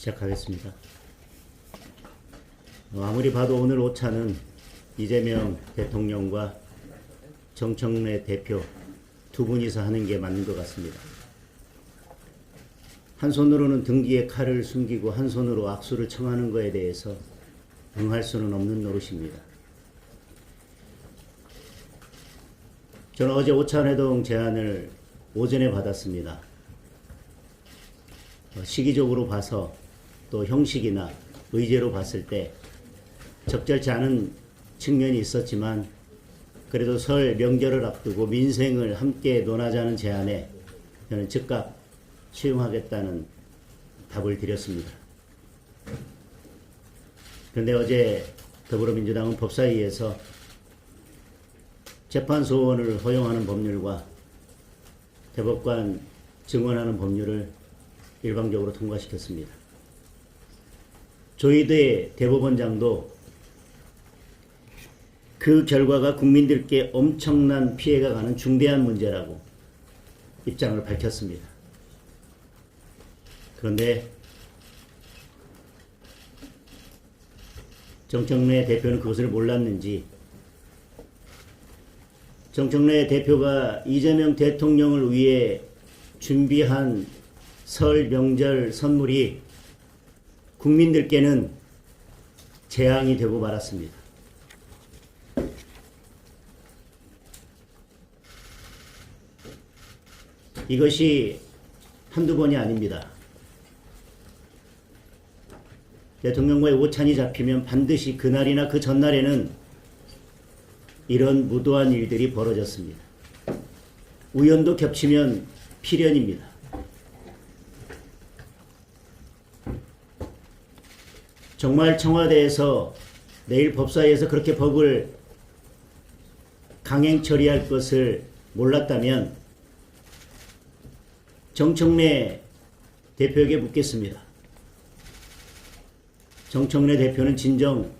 시작하겠습니다. 아무리 봐도 오늘 오차는 이재명 대통령과 정청래 대표 두 분이서 하는 게 맞는 것 같습니다. 한 손으로는 등기에 칼을 숨기고 한 손으로 악수를 청하는 것에 대해서 응할 수는 없는 노릇입니다. 저는 어제 오찬회동 제안을 오전에 받았습니다. 시기적으로 봐서 또 형식이나 의제로 봤을 때 적절치 않은 측면이 있었지만 그래도 설 명절을 앞두고 민생을 함께 논하자는 제안에 저는 즉각 수용하겠다는 답을 드렸습니다. 그런데 어제 더불어민주당은 법사위에서 재판 소원을 허용하는 법률과 대법관 증언하는 법률을 일방적으로 통과시켰습니다. 조희대 대법원장도 그 결과가 국민들께 엄청난 피해가 가는 중대한 문제라고 입장을 밝혔습니다. 그런데 정청래 대표는 그것을 몰랐는지 정청래 대표가 이재명 대통령을 위해 준비한 설 명절 선물이 국민들께는 재앙이 되고 말았습니다. 이것이 한두 번이 아닙니다. 대통령과의 오찬이 잡히면 반드시 그날이나 그 전날에는 이런 무도한 일들이 벌어졌습니다. 우연도 겹치면 필연입니다. 정말 청와대에서 내일 법사위에서 그렇게 법을 강행 처리할 것을 몰랐다면 정청래 대표에게 묻겠습니다. 정청래 대표는 진정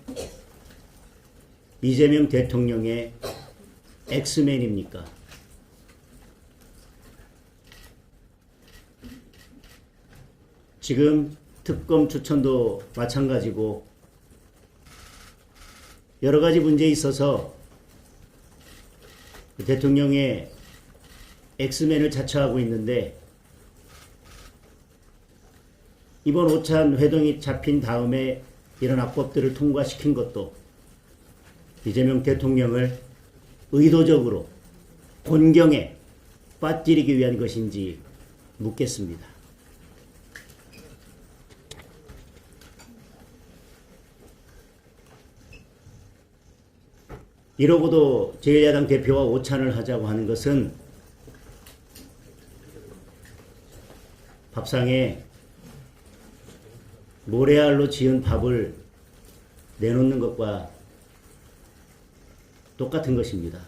이재명 대통령의 엑스맨입니까? 지금 특검 추천도 마찬가지고 여러 가지 문제에 있어서 대통령의 엑스맨을 자처하고 있는데 이번 오찬 회동이 잡힌 다음에 이런 악법들을 통과시킨 것도 이재명 대통령을 의도적으로 곤경에 빠뜨리기 위한 것인지 묻겠습니다. 이러고도 제1야당 대표와 오찬을 하자고 하는 것은 밥상에 모래알로 지은 밥을 내놓는 것과 똑같은 것입니다.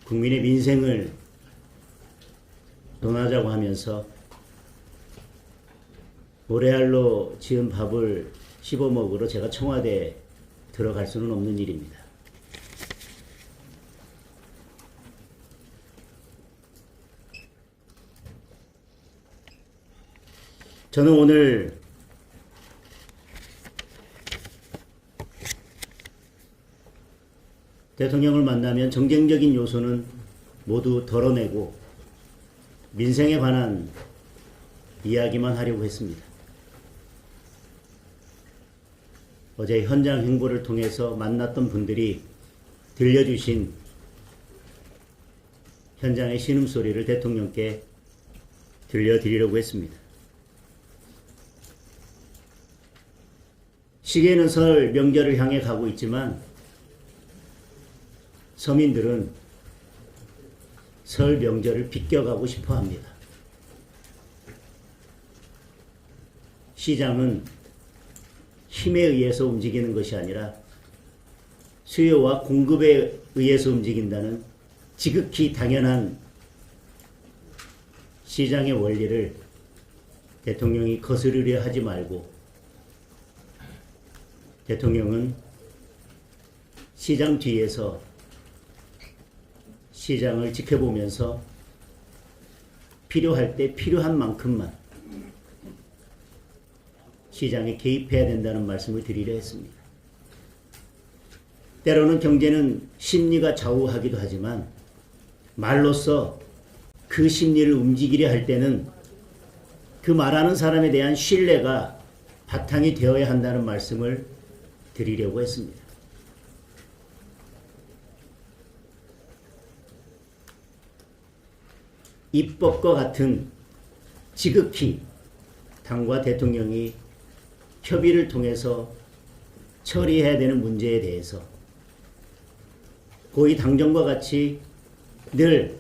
국민의 민생을 논하자고 하면서 모래알로 지은 밥을 씹어먹으러 제가 청와대에 들어갈 수는 없는 일입니다. 저는 오늘 대통령을 만나면 정쟁적인 요소는 모두 덜어내고 민생에 관한 이야기만 하려고 했습니다. 어제 현장 행보를 통해서 만났던 분들이 들려주신 현장의 신음소리를 대통령께 들려드리려고 했습니다. 시계는 설 명절을 향해 가고 있지만 서민들은 설 명절을 비껴가고 싶어 합니다. 시장은 힘에 의해서 움직이는 것이 아니라 수요와 공급에 의해서 움직인다는 지극히 당연한 시장의 원리를 대통령이 거스르려 하지 말고 대통령은 시장 뒤에서 시장을 지켜보면서 필요할 때 필요한 만큼만 시장에 개입해야 된다는 말씀을 드리려 했습니다. 때로는 경제는 심리가 좌우하기도 하지만 말로써 그 심리를 움직이려 할 때는 그 말하는 사람에 대한 신뢰가 바탕이 되어야 한다는 말씀을 드리려고 했습니다. 입법과 같은 지극히 당과 대통령이 협의를 통해서 처리해야 되는 문제에 대해서 고위 당정과 같이 늘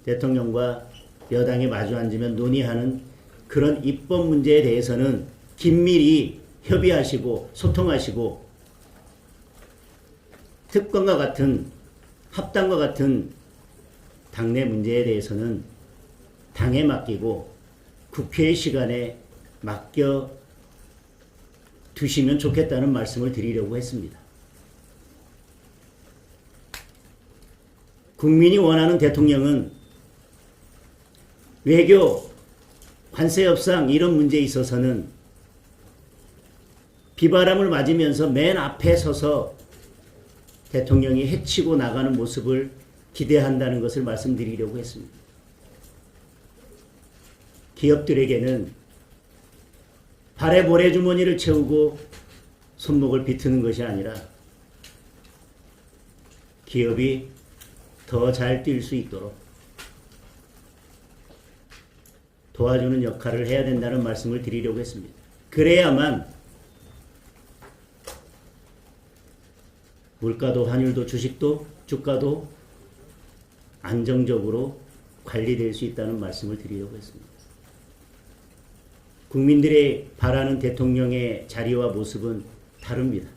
대통령과 여당이 마주 앉으면 논의하는 그런 입법 문제에 대해서는 긴밀히 협의하시고 소통하시고 특권과 같은 합당과 같은 당내 문제에 대해서는 당에 맡기고 국회의 시간에 맡겨 두시면 좋겠다는 말씀을 드리려고 했습니다. 국민이 원하는 대통령은 외교, 관세 협상 이런 문제에 있어서는 비바람을 맞으면서 맨 앞에 서서 대통령이 해치고 나가는 모습을 기대한다는 것을 말씀드리려고 했습니다. 기업들에게는 발에 모래주머니를 채우고 손목을 비트는 것이 아니라 기업이 더 잘 뛸 수 있도록 도와주는 역할을 해야 된다는 말씀을 드리려고 했습니다. 그래야만 물가도 환율도 주식도 주가도 안정적으로 관리될 수 있다는 말씀을 드리려고 했습니다. 국민들이 바라는 대통령의 자리와 모습은 다릅니다.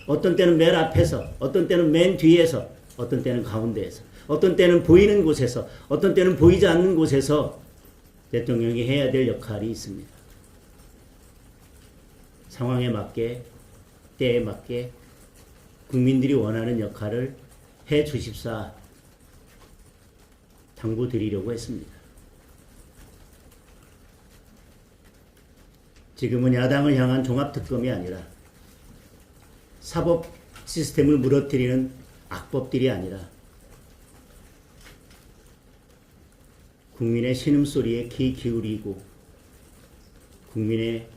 어떤 때는 맨 앞에서, 어떤 때는 맨 뒤에서, 어떤 때는 가운데에서, 어떤 때는 보이는 곳에서, 어떤 때는 보이지 않는 곳에서 대통령이 해야 될 역할이 있습니다. 상황에 맞게, 때에 맞게 국민들이 원하는 역할을 해 주십사 당부드리려고 했습니다. 지금은 야당을 향한 종합특검이 아니라 사법 시스템을 무너뜨리는 악법들이 아니라 국민의 신음소리에 귀 기울이고 국민의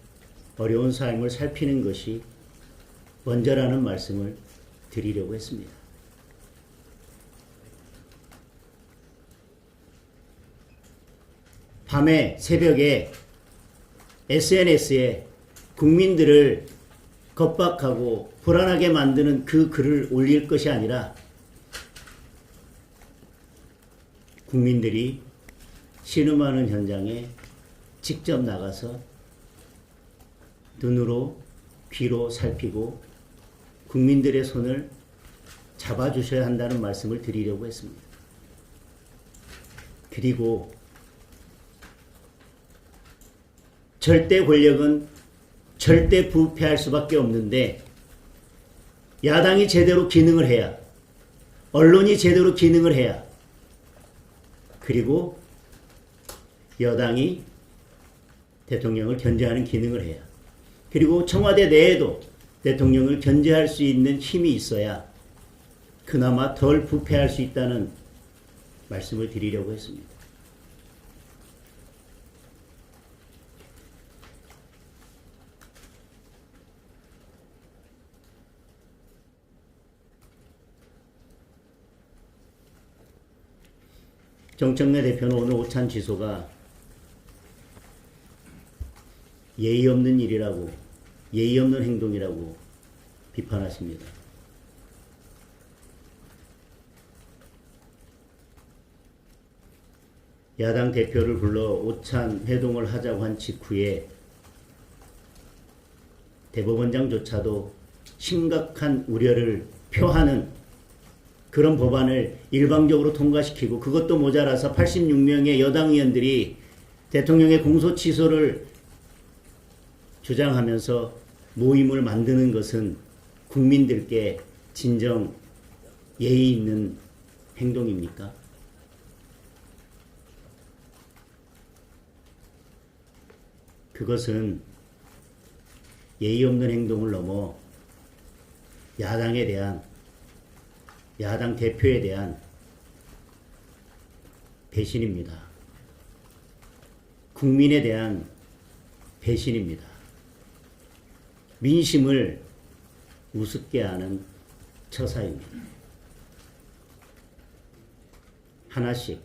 어려운 삶을 살피는 것이 먼저라는 말씀을 드리려고 했습니다. 밤에 새벽에 SNS에 국민들을 겁박하고 불안하게 만드는 그 글을 올릴 것이 아니라 국민들이 신음하는 현장에 직접 나가서 눈으로 귀로 살피고 국민들의 손을 잡아주셔야 한다는 말씀을 드리려고 했습니다. 그리고 절대 권력은 절대 부패할 수밖에 없는데 야당이 제대로 기능을 해야 언론이 제대로 기능을 해야 그리고 여당이 대통령을 견제하는 기능을 해야 그리고 청와대 내에도 대통령을 견제할 수 있는 힘이 있어야 그나마 덜 부패할 수 있다는 말씀을 드리려고 했습니다. 정청래 대표는 오늘 오찬 취소가 예의 없는 일이라고, 예의 없는 행동이라고 비판하십니다. 야당 대표를 불러 오찬 회동을 하자고 한 직후에 대법원장조차도 심각한 우려를 표하는 그런 법안을 일방적으로 통과시키고 그것도 모자라서 86명의 여당 의원들이 대통령의 공소 취소를 주장하면서 모임을 만드는 것은 국민들께 진정 예의 있는 행동입니까? 그것은 예의 없는 행동을 넘어 야당에 대한, 야당 대표에 대한 배신입니다. 국민에 대한 배신입니다. 민심을 우습게 하는 처사입니다. 하나씩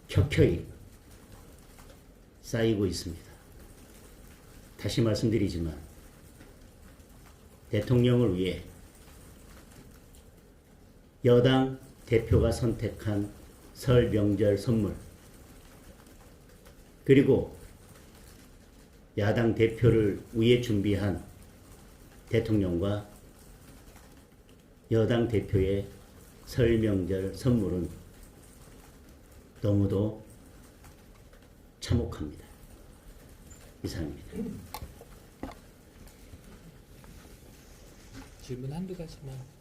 켜켜이 쌓이고 있습니다. 다시 말씀드리지만 대통령을 위해 여당 대표가 선택한 설 명절 선물, 그리고 야당 대표를 위해 준비한 대통령과 여당 대표의 설 명절 선물은 너무도 참혹합니다. 이상입니다. 질문 한두 가지만.